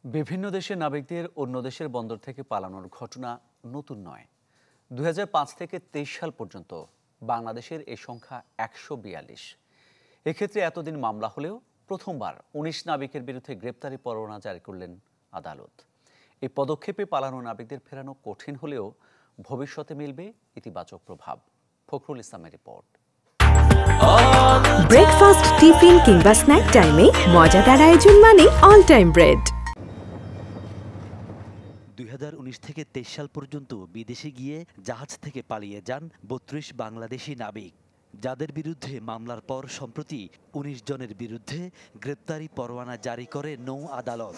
বিভিন্ন দেশের নাবিকদের অন্য দেশের বন্দর থেকে পালানোর ঘটনা নতুন নয়। ২০০৫ থেকে ২৩ সাল পর্যন্ত বাংলাদেশের এই সংখ্যা ১৪২। এক্ষেত্রে এতদিন মামলা হলেও প্রথমবার ১৯ নাবিকের বিরুদ্ধে গ্রেপ্তারি পরোয়ানা জারি করলেন আদালত। এই পদক্ষেপে পালানো নাবিকদের ফেরানো কঠিন হলেও ভবিষ্যতে মিলবে ইতিবাচক প্রভাব। ফখরুল ইসলামের রিপোর্ট। ব্রেকফাস্ট, টিফিন কিংবা স্ন্যাক টাইমে মজাদার আয়োজন মানে অল টাইম ব্রেড। ২০১৯ থেকে ২৩ সাল পর্যন্ত বিদেশে গিয়ে জাহাজ থেকে পালিয়ে যান ৩২ বাংলাদেশি নাবিক, যাদের বিরুদ্ধে মামলার পর সম্প্রতি ১৯ জনের বিরুদ্ধে গ্রেপ্তারি পরোয়ানা জারি করে নৌ আদালত।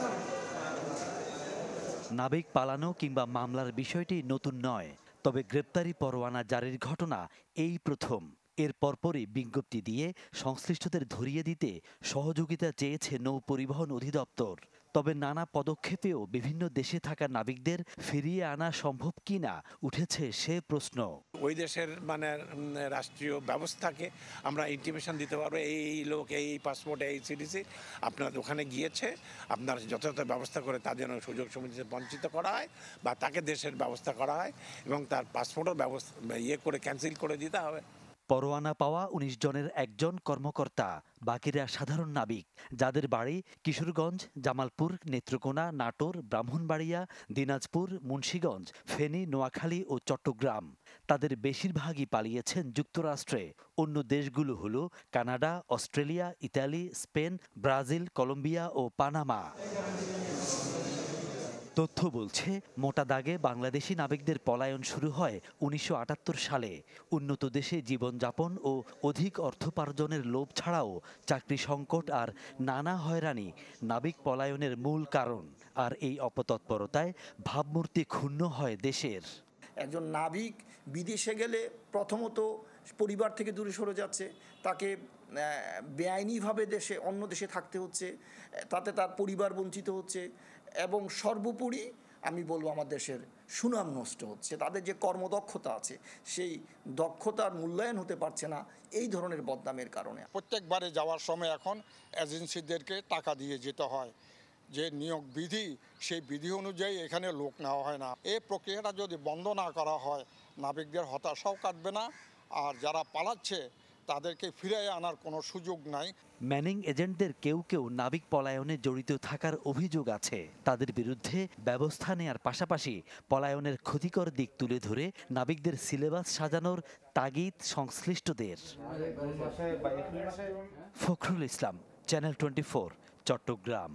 নাবিক পালানো কিংবা মামলার বিষয়টি নতুন নয়, তবে গ্রেপ্তারি পরোয়ানা জারির ঘটনা এই প্রথম। এর পরপরই বিজ্ঞপ্তি দিয়ে সংশ্লিষ্টদের ধরিয়ে দিতে সহযোগিতা চেয়েছে নৌ পরিবহন অধিদপ্তর। তবে নানা পদক্ষেপেও বিভিন্ন দেশে থাকা নাবিকদের ফিরিয়ে আনা সম্ভব কিনা উঠেছে সে প্রশ্ন। ওই দেশের রাষ্ট্রীয় ব্যবস্থাকে আমরা ইন্টিমেশন দিতে পারবো, এই লোক এই পাসপোর্ট এই সিডিসি আপনার ওখানে গিয়েছে, আপনার যথাযথ ব্যবস্থা করে তার জন্য সুযোগ সুবিধা বঞ্চিত করা হয় বা তাকে দেশের ব্যবস্থা করা হয় এবং তার পাসপোর্টও ব্যবস্থা করে ক্যান্সেল করে দিতে হবে। পরোয়ানা পাওয়া ১৯ জনের একজন কর্মকর্তা, বাকিরা সাধারণ নাবিক, যাদের বাড়ি কিশোরগঞ্জ, জামালপুর, নেত্রকোনা, নাটোর, ব্রাহ্মণবাড়িয়া, দিনাজপুর, মুন্সিগঞ্জ, ফেনী, নোয়াখালী ও চট্টগ্রাম। তাদের বেশিরভাগই পালিয়েছেন যুক্তরাষ্ট্রে। অন্য দেশগুলো হলো Canada, Australia, Italy, Spain, Brazil, Colombia ও পানামা। তথ্য বলছে, মোটা দাগে বাংলাদেশি নাবিকদের পলায়ন শুরু হয় ১৯৭৮ সালে। উন্নত দেশে জীবনযাপন ও অধিক অর্থোপার্জনের লোভ ছাড়াও চাকরি সংকট আর নানা হয়রানি নাবিক পলায়নের মূল কারণ। আর এই অপতৎপরতায় ভাবমূর্তি ক্ষুণ্ণ হয় দেশের। একজন নাবিক বিদেশে গেলে প্রথমত পরিবার থেকে দূরে সরে যাচ্ছে, তাকে বেআইনিভাবে অন্য দেশে থাকতে হচ্ছে, তাতে তার পরিবার বঞ্চিত হচ্ছে এবং সর্বোপরি আমি বলবো আমার দেশের সুনাম নষ্ট হচ্ছে। তাদের যে কর্মদক্ষতা আছে সেই দক্ষতার মূল্যায়ন হতে পারছে না এই ধরনের বদনামের কারণে। প্রত্যেকবারে যাওয়ার সময় এখন এজেন্সিদেরকে টাকা দিয়ে যেতে হয়, যে নিয়োগ বিধি সেই বিধি অনুযায়ী এখানে লোক নেওয়া হয় না। এই প্রক্রিয়াটা যদি বন্ধ না করা হয় নাবিকদের হতাশাও কাটবে না, আর যারা পালাচ্ছে তাদেরকে ফিরে আনার কোনো সুযোগ নাই। ম্যানিং এজেন্টদের কেউ কেউ নাবিক পলায়নে জড়িত থাকার অভিযোগ আছে। তাদের বিরুদ্ধে ব্যবস্থা নেয়ার পাশাপাশি পলায়নের ক্ষতিকর দিক তুলে ধরে নাবিকদের সিলেবাস সাজানোর তাগিদ সংশ্লিষ্টদের। ফখরুল ইসলাম, চ্যানেল 24, চট্টগ্রাম।